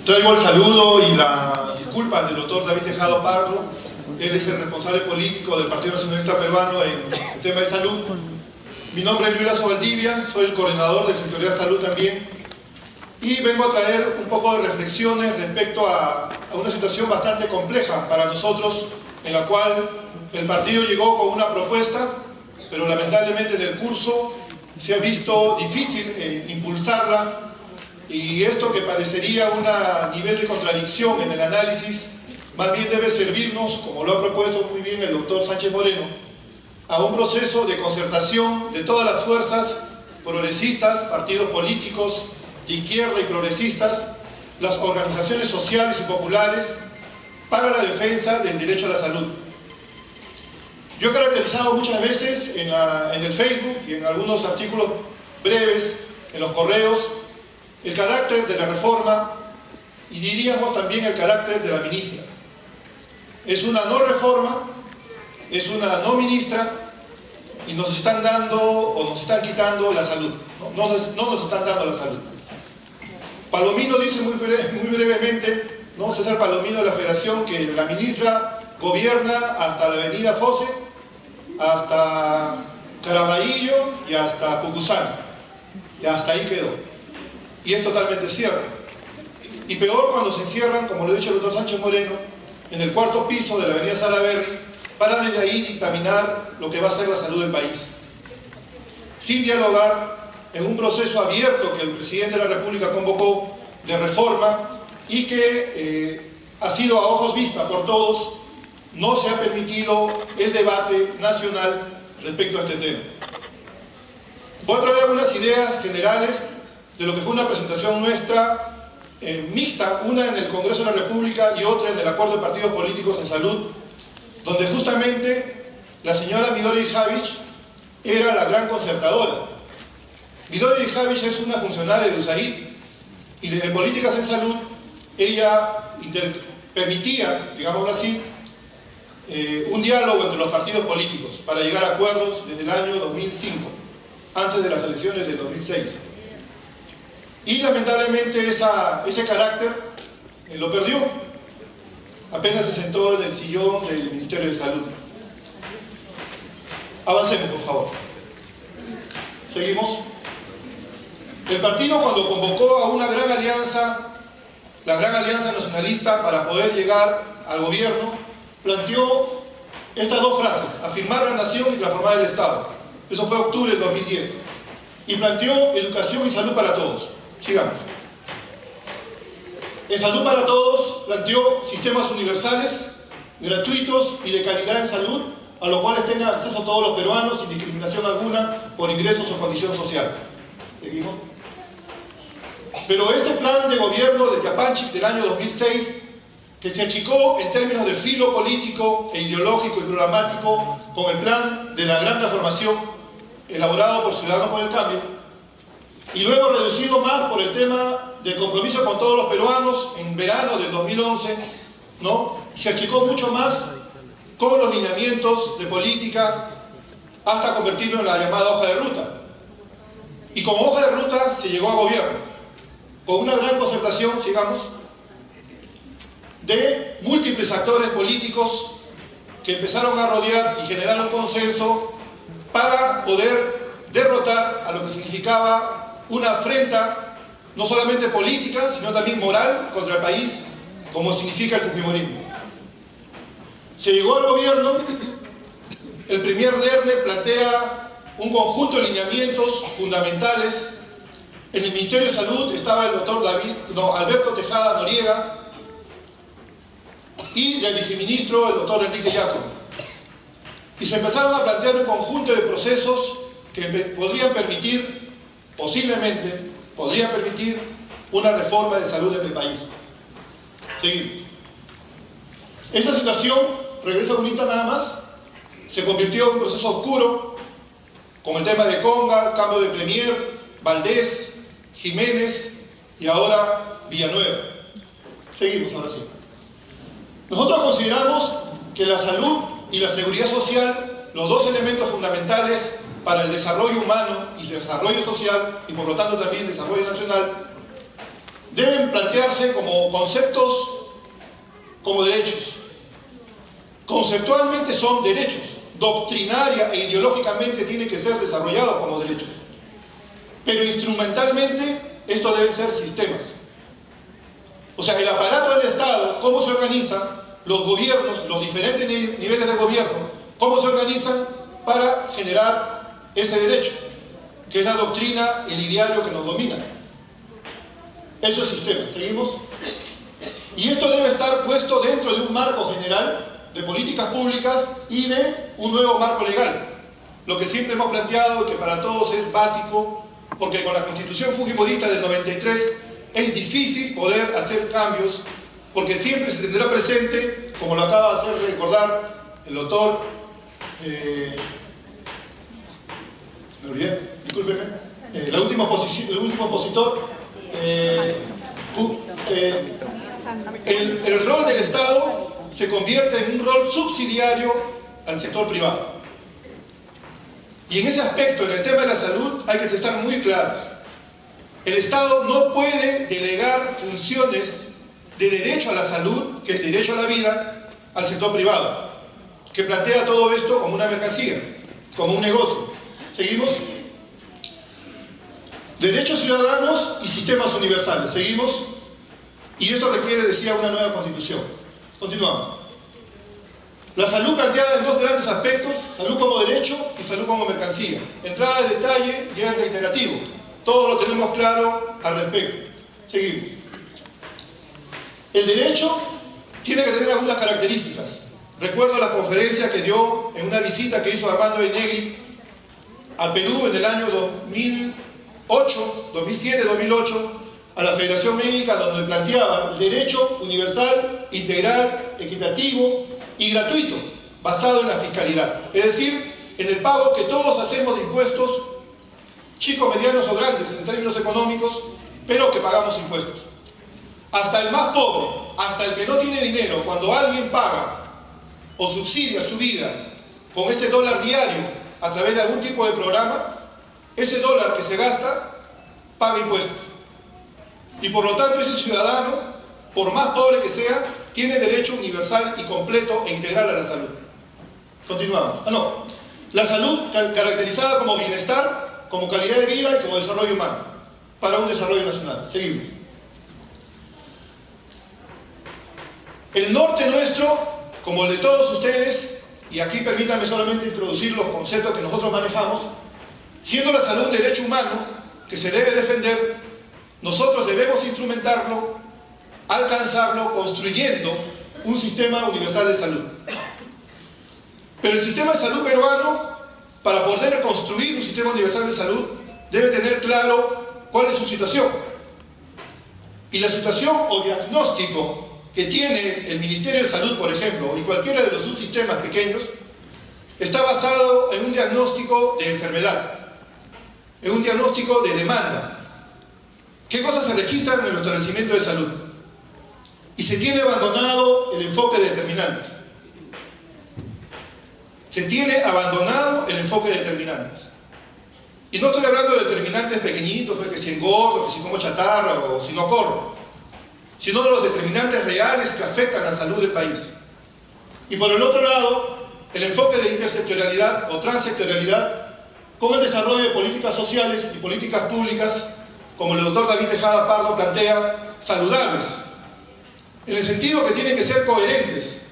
Traigo el saludo y las disculpas del doctor David Tejado Pardo. Él es el responsable político del Partido Nacionalista Peruano en el tema de salud. Mi nombre es Luis Lazo Valdivia, soy el coordinador del sector de salud también. Y vengo a traer un poco de reflexiones respecto a una situación bastante compleja para nosotros, en la cual el partido llegó con una propuesta, pero lamentablemente en el curso se ha visto difícil impulsarla, y esto que parecería un nivel de contradicción en el análisis, más bien debe servirnos, como lo ha propuesto muy bien el doctor Sánchez Moreno, a un proceso de concertación de todas las fuerzas progresistas, partidos políticos de izquierda y progresistas, las organizaciones sociales y populares, para la defensa del derecho a la salud. Yo he caracterizado muchas veces en el Facebook y en algunos artículos breves, en los correos, el carácter de la reforma y diríamos también el carácter de la ministra. Es una no reforma, es una no ministra, y nos están dando o nos están quitando la salud. No nos están dando la salud. Palomino dice muy brevemente, ¿no? César Palomino de la Federación, que la ministra gobierna hasta la avenida Fose, hasta Caraballo y hasta Pucusana. Y hasta ahí quedó. Y es totalmente cierto. Y peor cuando se encierran, como lo ha dicho el doctor Sánchez Moreno, en el cuarto piso de la avenida Salaberry, para desde ahí dictaminar lo que va a ser la salud del país. Sin dialogar, en un proceso abierto que el presidente de la República convocó de reforma y que ha sido a ojos vistas por todos, no se ha permitido el debate nacional respecto a este tema. Voy a traer algunas ideas generales de lo que fue una presentación nuestra mixta, una en el Congreso de la República y otra en el Acuerdo de Partidos Políticos en Salud, donde justamente la señora Midori Javich era la gran concertadora. Midori Javich es una funcionaria de USAID y desde Políticas en Salud ella permitía, digámoslo así, un diálogo entre los partidos políticos para llegar a acuerdos desde el año 2005, antes de las elecciones del 2006. Y lamentablemente ese carácter lo perdió. Apenas se sentó en el sillón del Ministerio de Salud. Avancemos, por favor. Seguimos. El partido, cuando convocó a una gran alianza, la Gran Alianza Nacionalista, para poder llegar al gobierno, planteó estas dos frases: afirmar la nación y transformar el Estado. Eso fue octubre del 2010. Y planteó educación y salud para todos. Sigamos. En Salud para Todos planteó sistemas universales, gratuitos y de calidad en salud, a los cuales tengan acceso todos los peruanos sin discriminación alguna por ingresos o condición social. ¿Seguimos? Pero este plan de gobierno de Yapanchik del año 2006, que se achicó en términos de filo político e ideológico y programático con el plan de la gran transformación elaborado por Ciudadanos por el Cambio, y luego reducido más por el tema del compromiso con todos los peruanos en verano del 2011, ¿no? Se achicó mucho más con los lineamientos de política hasta convertirlo en la llamada hoja de ruta. Y con hoja de ruta se llegó a gobierno, con una gran concertación, sigamos, de múltiples actores políticos que empezaron a rodear y generar un consenso para poder derrotar a lo que significaba una afrenta no solamente política, sino también moral contra el país, como significa el fujimorismo. Se llegó al gobierno, el premier Lerner plantea un conjunto de lineamientos fundamentales. En el Ministerio de Salud estaba el doctor Alberto Tejada Noriega y del viceministro el doctor Enrique Jacob. Y se empezaron a plantear un conjunto de procesos que podrían permitir, posiblemente, podrían permitir una reforma de salud en el país. Seguimos. Esa situación, regreso bonita nada más, se convirtió en un proceso oscuro, con el tema de Conga, cambio de premier, Valdés, Jiménez y ahora Villanueva. Seguimos, ahora sí. Nosotros consideramos que la salud y la seguridad social, los dos elementos fundamentales para el desarrollo humano y el desarrollo social, y por lo tanto también desarrollo nacional, deben plantearse como conceptos, como derechos. Conceptualmente son derechos, doctrinaria e ideológicamente tienen que ser desarrollados como derechos. Pero instrumentalmente estos deben ser sistemas. O sea, el aparato del Estado, cómo se organiza, los gobiernos, los diferentes niveles de gobierno, cómo se organizan para generar ese derecho, que es la doctrina, el ideario que nos domina. Eso es sistema. ¿Seguimos? Y esto debe estar puesto dentro de un marco general de políticas públicas y de un nuevo marco legal. Lo que siempre hemos planteado y que para todos es básico, porque con la Constitución Fujimorista del 93 es difícil poder hacer cambios, porque siempre se tendrá presente, como lo acaba de hacer recordar el doctor, me olvidé, discúlpeme, el último opositor, el rol del Estado se convierte en un rol subsidiario al sector privado. Y en ese aspecto, en el tema de la salud, hay que estar muy claros. El Estado no puede delegar funciones de derecho a la salud, que es derecho a la vida, al sector privado, que plantea todo esto como una mercancía, como un negocio. ¿Seguimos? Derechos ciudadanos y sistemas universales. ¿Seguimos? Y esto requiere, decía, una nueva constitución. Continuamos. La salud planteada en dos grandes aspectos, salud como derecho y salud como mercancía. Entrada de detalle y es reiterativo. Todos lo tenemos claro al respecto. Seguimos. El derecho tiene que tener algunas características. Recuerdo la conferencia que dio en una visita que hizo Armando de Negri a Perú en el año 2007-2008, a la Federación Médica, donde planteaba el derecho universal, integral, equitativo y gratuito, basado en la fiscalidad. Es decir, en el pago que todos hacemos de impuestos, chicos, medianos o grandes en términos económicos, pero que pagamos impuestos. Hasta el más pobre, hasta el que no tiene dinero, cuando alguien paga o subsidia su vida con ese dólar diario a través de algún tipo de programa, ese dólar que se gasta paga impuestos. Y por lo tanto ese ciudadano, por más pobre que sea, tiene derecho universal y completo e integral a la salud. Continuamos. La salud caracterizada como bienestar, como calidad de vida y como desarrollo humano, para un desarrollo nacional. Seguimos. El norte nuestro, como el de todos ustedes, y aquí permítanme solamente introducir los conceptos que nosotros manejamos, siendo la salud un derecho humano que se debe defender, nosotros debemos instrumentarlo, alcanzarlo, construyendo un sistema universal de salud. Pero el sistema de salud peruano, para poder construir un sistema universal de salud, debe tener claro cuál es su situación. Y la situación o diagnóstico que tiene el Ministerio de Salud, por ejemplo, y cualquiera de los subsistemas pequeños, está basado en un diagnóstico de enfermedad, en un diagnóstico de demanda. ¿Qué cosas se registran en los establecimientos de salud? Y se tiene abandonado el enfoque de determinantes. Se tiene abandonado el enfoque de determinantes. Y no estoy hablando de determinantes pequeñitos, pues, que si engordo, que si como chatarra o si no corro, sino de los determinantes reales que afectan la salud del país. Y por el otro lado, el enfoque de intersectorialidad o transsectorialidad con el desarrollo de políticas sociales y políticas públicas, como el doctor David Tejada Pardo plantea, saludables, en el sentido que tienen que ser coherentes,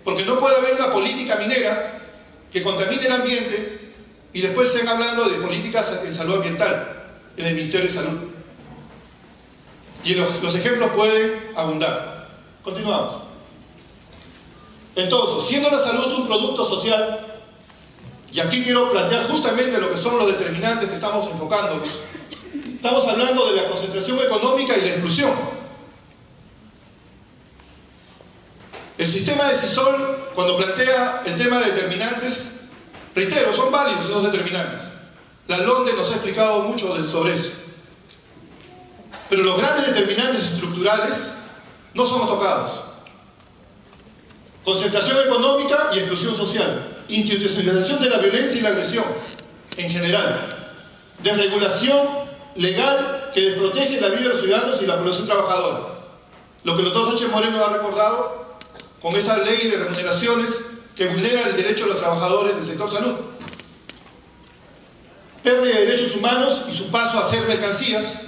porque no puede haber una política minera que contamine el ambiente y después estén hablando de políticas en salud ambiental en el Ministerio de Salud. Y los ejemplos pueden abundar. Continuamos. Entonces, siendo la salud un producto social, y aquí quiero plantear justamente lo que son los determinantes que estamos enfocándonos, estamos hablando de la concentración económica y la exclusión. El sistema de CISOL, cuando plantea el tema de determinantes, reitero, son válidos esos determinantes. La LONDE nos ha explicado mucho sobre eso. Pero los grandes determinantes estructurales no somos tocados. Concentración económica y exclusión social. Institucionalización de la violencia y la agresión, en general. Desregulación legal que desprotege la vida de los ciudadanos y la población trabajadora. Lo que el doctor Sánchez Moreno ha recordado con esa ley de remuneraciones que vulnera el derecho de los trabajadores del sector salud. Pérdida de derechos humanos y su paso a ser mercancías,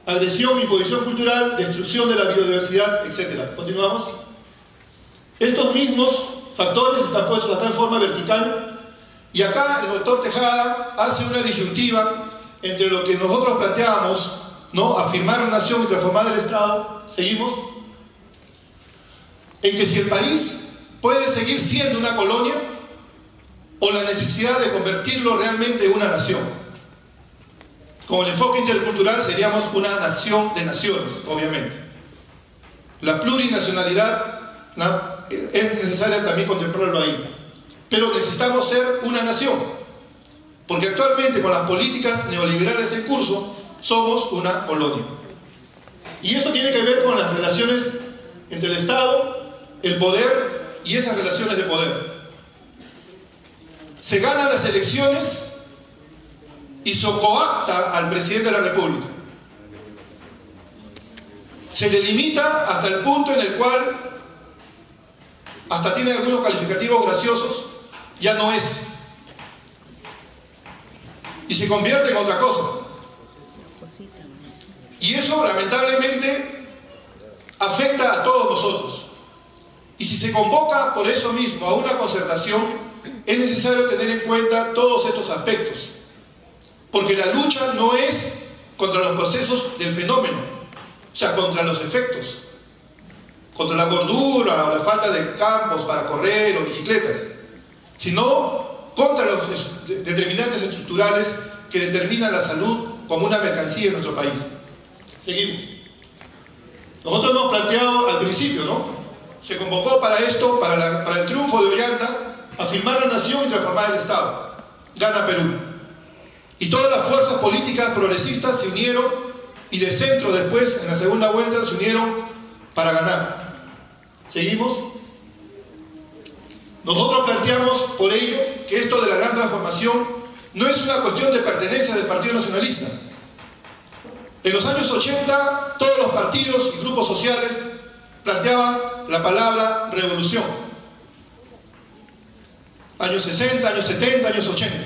agresión, imposición cultural, destrucción de la biodiversidad, etc. Continuamos. Estos mismos factores están puestos acá en forma vertical y acá el doctor Tejada hace una disyuntiva entre lo que nosotros planteábamos, ¿no? Afirmar la nación y transformar el Estado, seguimos, en que si el país puede seguir siendo una colonia o la necesidad de convertirlo realmente en una nación. Con el enfoque intercultural seríamos una nación de naciones, obviamente. La plurinacionalidad, ¿no?, es necesaria también contemplarlo ahí. Pero necesitamos ser una nación, porque actualmente con las políticas neoliberales en curso somos una colonia. Y eso tiene que ver con las relaciones entre el Estado, el poder y esas relaciones de poder. Se ganan las elecciones y se coacta al presidente de la República. Se le limita hasta el punto en el cual hasta tiene algunos calificativos graciosos, ya no es. Y se convierte en otra cosa. Y eso lamentablemente afecta a todos nosotros. Y si se convoca por eso mismo a una concertación, es necesario tener en cuenta todos estos aspectos. Porque la lucha no es contra los procesos del fenómeno, o sea, contra los efectos, contra la gordura o la falta de campos para correr o bicicletas, sino contra los determinantes estructurales que determinan la salud como una mercancía en nuestro país. Seguimos. Nosotros hemos planteado al principio, ¿no? Se convocó para esto, para el triunfo de Ollanta, afirmar la nación y transformar el Estado. Gana Perú. Y todas las fuerzas políticas progresistas se unieron, y de centro después, en la segunda vuelta, se unieron para ganar. ¿Seguimos? Nosotros planteamos, por ello, que esto de la gran transformación no es una cuestión de pertenencia del Partido Nacionalista. En los años 80, todos los partidos y grupos sociales planteaban la palabra revolución. Años 60, años 70, años 80.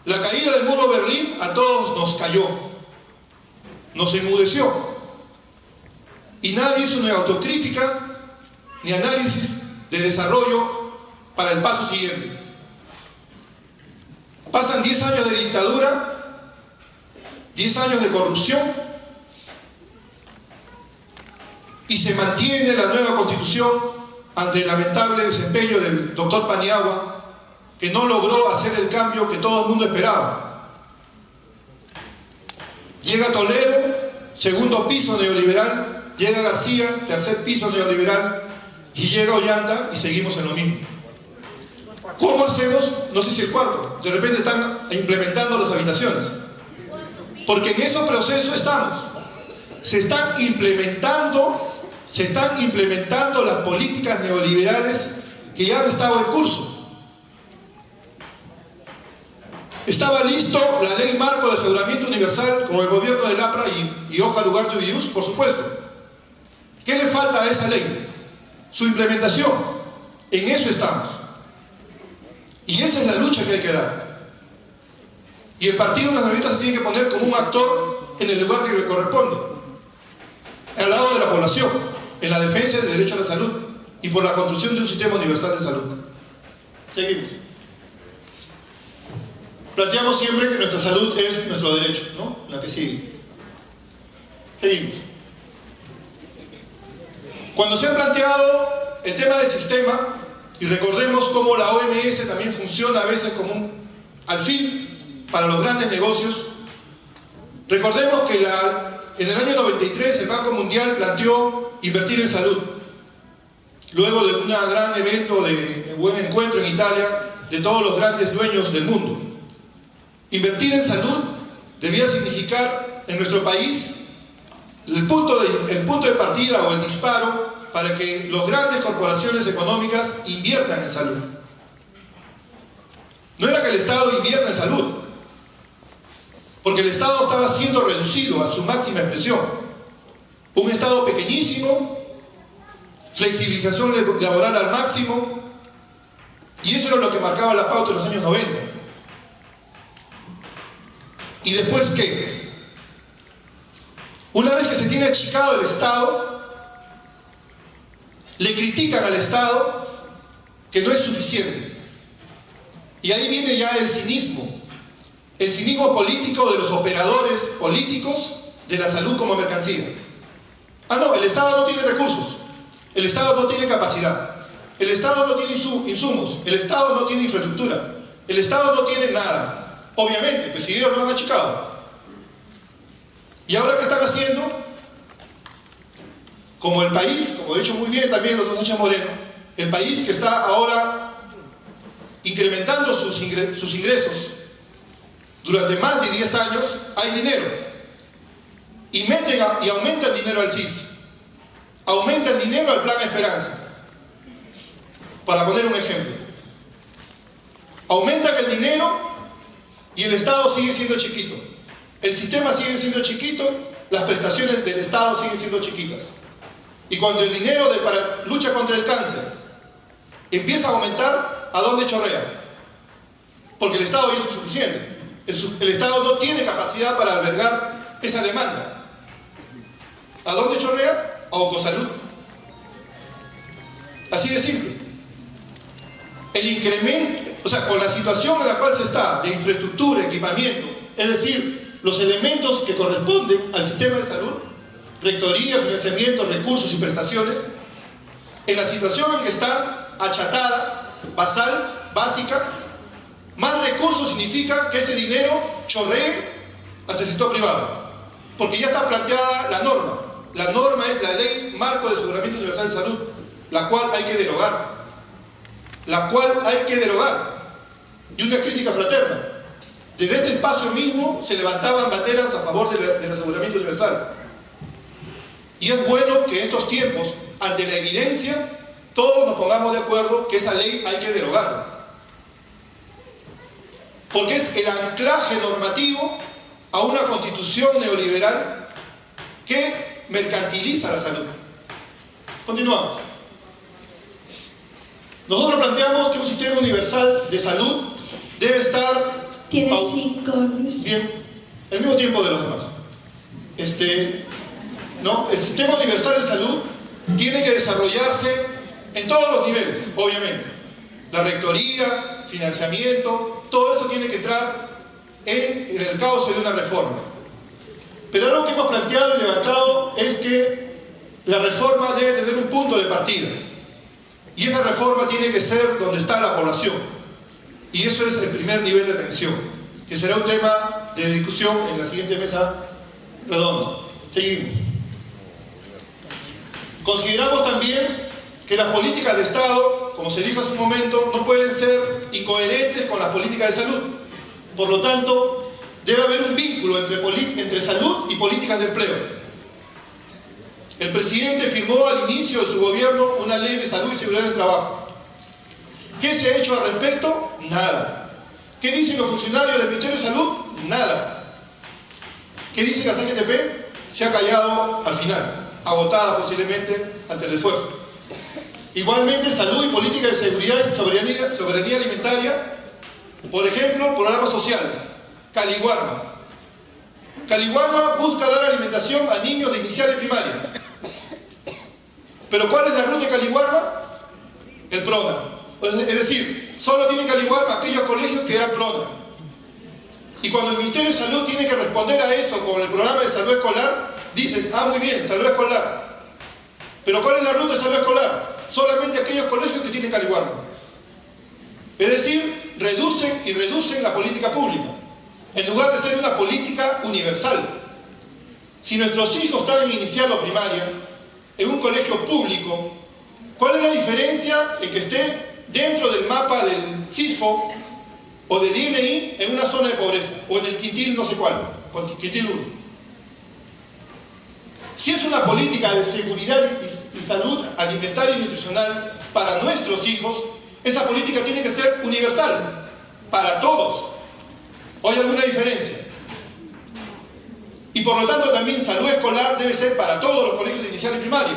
La caída del muro de Berlín a todos nos cayó, nos enmudeció. Y nadie hizo ni autocrítica ni análisis de desarrollo para el paso siguiente. Pasan 10 años de dictadura, 10 años de corrupción, y se mantiene la nueva constitución ante el lamentable desempeño del doctor Paniagua, que no logró hacer el cambio que todo el mundo esperaba. Llega Toledo, segundo piso neoliberal, llega García, tercer piso neoliberal, y llega Ollanta y seguimos en lo mismo. ¿Cómo hacemos? No sé si el cuarto. De repente están implementando las habitaciones. Porque en esos procesos estamos. Se están implementando las políticas neoliberales que ya han estado en curso. Estaba listo la ley marco de aseguramiento universal con el gobierno del APRA y Óscar Ugarte Ubiyús, por supuesto. ¿Qué le falta a esa ley? Su implementación. En eso estamos. Y esa es la lucha que hay que dar. Y el Partido Nacionalista se tiene que poner como un actor en el lugar que le corresponde, al lado de la población, en la defensa del derecho a la salud y por la construcción de un sistema universal de salud. Seguimos. Planteamos siempre que nuestra salud es nuestro derecho, ¿no? La que sigue. Seguimos. Cuando se ha planteado el tema del sistema, y recordemos cómo la OMS también funciona a veces como un alfil para los grandes negocios, recordemos que en el año 93 el Banco Mundial planteó invertir en salud. Luego de un gran evento de buen encuentro en Italia de todos los grandes dueños del mundo. Invertir en salud debía significar en nuestro país el punto de partida o el disparo para que las grandes corporaciones económicas inviertan en salud. No era que el Estado invierta en salud, porque el Estado estaba siendo reducido a su máxima expresión. Un Estado pequeñísimo, flexibilización laboral al máximo, y eso era lo que marcaba la pauta en los años 90. ¿Y después qué? Una vez que se tiene achicado el Estado, le critican al Estado que no es suficiente. Y ahí viene ya el cinismo político de los operadores políticos de la salud como mercancía. Ah, no, el Estado no tiene recursos, el Estado no tiene capacidad, el Estado no tiene insumos, el Estado no tiene infraestructura, el Estado no tiene nada. Obviamente, pues si ellos lo han achicado. ¿Y ahora qué están haciendo? Como el país, como ha dicho muy bien también el doctor Sánchez Moreno, el país que está ahora incrementando sus ingresos durante más de 10 años, hay dinero. Y aumentan dinero al CIS, aumentan dinero al Plan Esperanza. Para poner un ejemplo, aumentan el dinero y el Estado sigue siendo chiquito. El sistema sigue siendo chiquito, las prestaciones del Estado siguen siendo chiquitas. Y cuando el dinero para lucha contra el cáncer empieza a aumentar, ¿a dónde chorrea? Porque el Estado ya es insuficiente. El Estado no tiene capacidad para albergar esa demanda. ¿A dónde chorrea? A Oncosalud. Así de simple. El incremento, o sea, con la situación en la cual se está, de infraestructura, equipamiento, es decir, los elementos que corresponden al sistema de salud, rectoría, financiamiento, recursos y prestaciones, en la situación en que está achatada, basal, básica, más recursos significa que ese dinero chorree hacia el sector privado, porque ya está planteada la norma. La norma es la Ley Marco de Aseguramiento Universal de Salud, la cual hay que derogar. Y una crítica fraterna. Desde este espacio mismo se levantaban banderas a favor del aseguramiento universal. Y es bueno que en estos tiempos, ante la evidencia, todos nos pongamos de acuerdo que esa ley hay que derogarla. Porque es el anclaje normativo a una constitución neoliberal que mercantiliza la salud. Continuamos. Nosotros planteamos que un sistema universal de salud debe estar... Tiene 5, Luis. Bien, el mismo tiempo de los demás. ¿No? El sistema universal de salud tiene que desarrollarse en todos los niveles, obviamente. La rectoría, financiamiento, todo eso tiene que entrar en el cauce de una reforma. Pero algo que hemos planteado y levantado es que la reforma debe tener un punto de partida. Y esa reforma tiene que ser donde está la población. Y eso es el primer nivel de atención, que será un tema de discusión en la siguiente mesa redonda. Seguimos. Consideramos también que las políticas de Estado, como se dijo hace un momento, no pueden ser incoherentes con las políticas de salud. Por lo tanto, debe haber un vínculo entre salud y políticas de empleo. El presidente firmó al inicio de su gobierno una ley de salud y seguridad del trabajo. ¿Qué se ha hecho al respecto? Nada. ¿Qué dicen los funcionarios del Ministerio de Salud? Nada. ¿Qué dicen las AGTP? Se ha callado al final, agotada posiblemente ante el esfuerzo. Igualmente, salud y política de seguridad y soberanía alimentaria, por ejemplo, programas sociales. Caliwarma. Caliwarma busca dar alimentación a niños de inicial y primaria. ¿Pero cuál es la ruta de Caliwarma? El PRONA. Es decir, solo tiene Caliwarma aquellos colegios que eran PRONA. Y cuando el Ministerio de Salud tiene que responder a eso con el programa de salud escolar, dicen, muy bien, salud escolar. ¿Pero cuál es la ruta de salud escolar? Solamente aquellos colegios que tienen Caliwarma. Es decir, reducen la política pública, en lugar de ser una política universal. Si nuestros hijos están en inicial o primaria, en un colegio público, ¿cuál es la diferencia en que esté dentro del mapa del CISFO o del INI en una zona de pobreza, o en el quintil no sé cuál, quintil 1? Si es una política de seguridad y salud alimentaria y nutricional para nuestros hijos, esa política tiene que ser universal, para todos. ¿O hay alguna diferencia? por lo tanto también salud escolar debe ser para todos los colegios de inicial y primaria.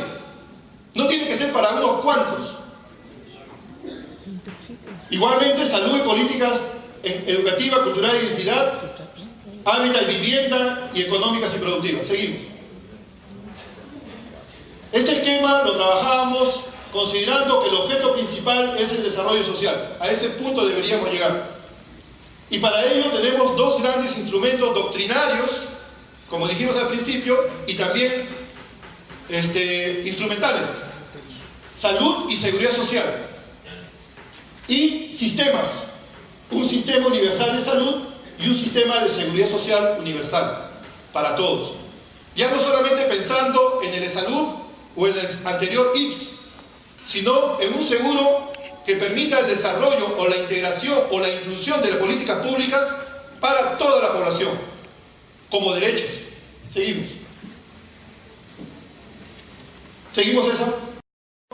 No tiene que ser para unos cuantos. Igualmente, salud y políticas educativa, cultural y identidad, hábitat y vivienda y económicas y productivas. Seguimos. Este esquema lo trabajábamos considerando que el objeto principal es el desarrollo social. A ese punto deberíamos llegar. Y para ello tenemos dos grandes instrumentos doctrinarios, como dijimos al principio, y también instrumentales. Salud y seguridad social. Y sistemas. Un sistema universal de salud y un sistema de seguridad social universal para todos. Ya no solamente pensando en el e-salud o en el anterior IPS, sino en un seguro que permita el desarrollo o la integración o la inclusión de las políticas públicas para toda la población, como derechos. Seguimos. Seguimos esa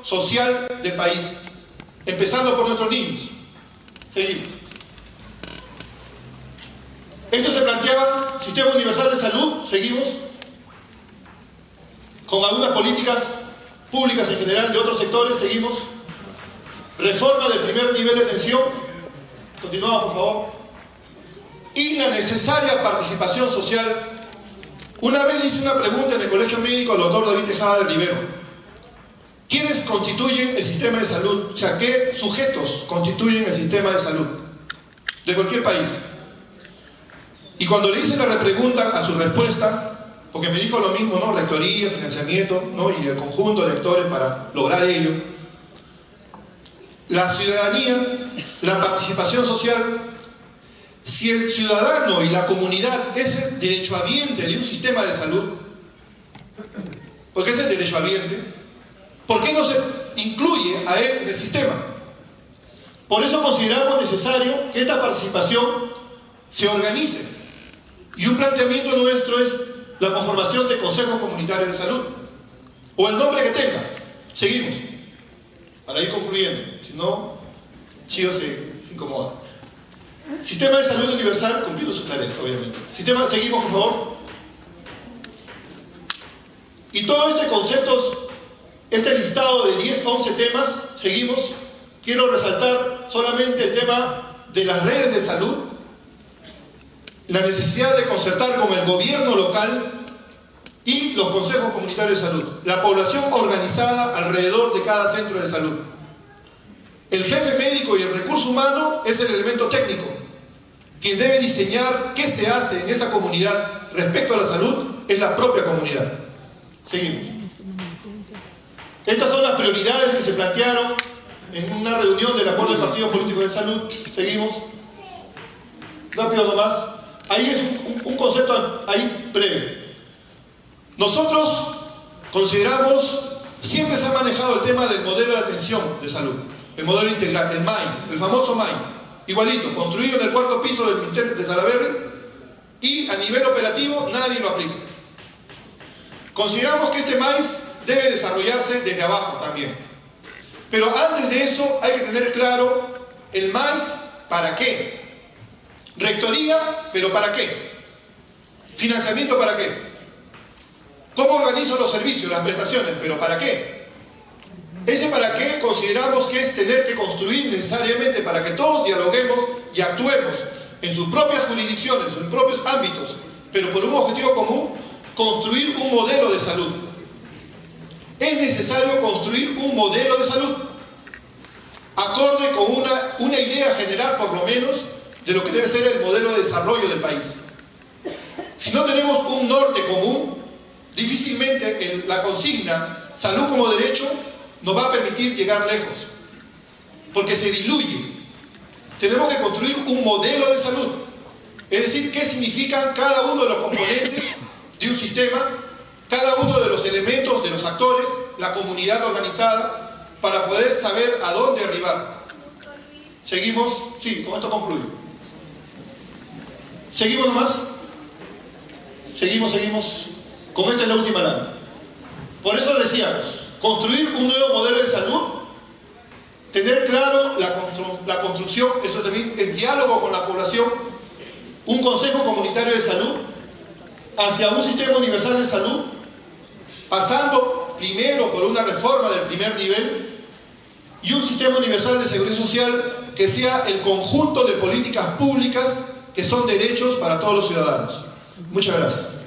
social del país, empezando por nuestros niños. Seguimos. Esto se planteaba, sistema universal de salud, seguimos, con algunas políticas públicas en general de otros sectores, seguimos, reforma del primer nivel de atención, continuamos por favor, y la necesaria participación social. Una vez hice una pregunta en el Colegio Médico al doctor David Tejada de Rivero: ¿quiénes constituyen el sistema de salud? O sea, ¿qué sujetos constituyen el sistema de salud de cualquier país? Y cuando le hice la repregunta a su respuesta, porque me dijo lo mismo, ¿no? Rectoría, financiamiento, ¿no? Y el conjunto de actores para lograr ello. La ciudadanía, la participación social, si el ciudadano y la comunidad es el derechohabiente de un sistema de salud, porque es el derechohabiente, ¿por qué no se incluye a él en el sistema? Por eso consideramos necesario que esta participación se organice. Y un planteamiento nuestro es la conformación de consejos comunitarios de salud, o el nombre que tenga. Seguimos, para ir concluyendo, si no, Chío se incomoda. Sistema de salud universal, cumpliendo sus tareas, obviamente. Seguimos, por favor. Y todos estos conceptos, este listado de 10, 11 temas, seguimos. Quiero resaltar solamente el tema de las redes de salud, la necesidad de concertar con el gobierno local y los consejos comunitarios de salud, la población organizada alrededor de cada centro de salud. El jefe médico y el recurso humano es el elemento técnico. Quien debe diseñar qué se hace en esa comunidad respecto a la salud es la propia comunidad. Seguimos. Estas son las prioridades que se plantearon en una reunión del acuerdo de partidos políticos de salud. Seguimos. Rápido nomás. Ahí es un concepto ahí breve. Nosotros consideramos, siempre se ha manejado el tema del modelo de atención de salud, el modelo integral, el MAIS, el famoso MAIS, igualito, construido en el 4º piso del Ministerio de Salaberry, y a nivel operativo nadie lo aplica. Consideramos que este MAIS debe desarrollarse desde abajo también. Pero antes de eso hay que tener claro el MAIS para qué. Rectoría, pero ¿para qué? Financiamiento, ¿para qué? ¿Cómo organizo los servicios, las prestaciones? ¿Pero para qué? Ese para qué consideramos que es tener que construir necesariamente para que todos dialoguemos y actuemos en sus propias jurisdicciones, en sus propios ámbitos, pero por un objetivo común, construir un modelo de salud. Es necesario construir un modelo de salud acorde con una idea general, por lo menos, de lo que debe ser el modelo de desarrollo del país. Si no tenemos un norte común, difícilmente la consigna salud como derecho nos va a permitir llegar lejos, porque se diluye. Tenemos que construir un modelo de salud, es decir, qué significan cada uno de los componentes de un sistema, cada uno de los elementos, de los actores, la comunidad organizada, para poder saber a dónde arribar. Seguimos, sí, con esto concluyo. Seguimos nomás. Seguimos. Con esta es la última lámina. Por eso decíamos, construir un nuevo modelo de salud, tener claro la construcción, eso también es diálogo con la población, un consejo comunitario de salud, hacia un sistema universal de salud, pasando primero por una reforma del primer nivel, y un sistema universal de seguridad social que sea el conjunto de políticas públicas que son derechos para todos los ciudadanos. Muchas gracias.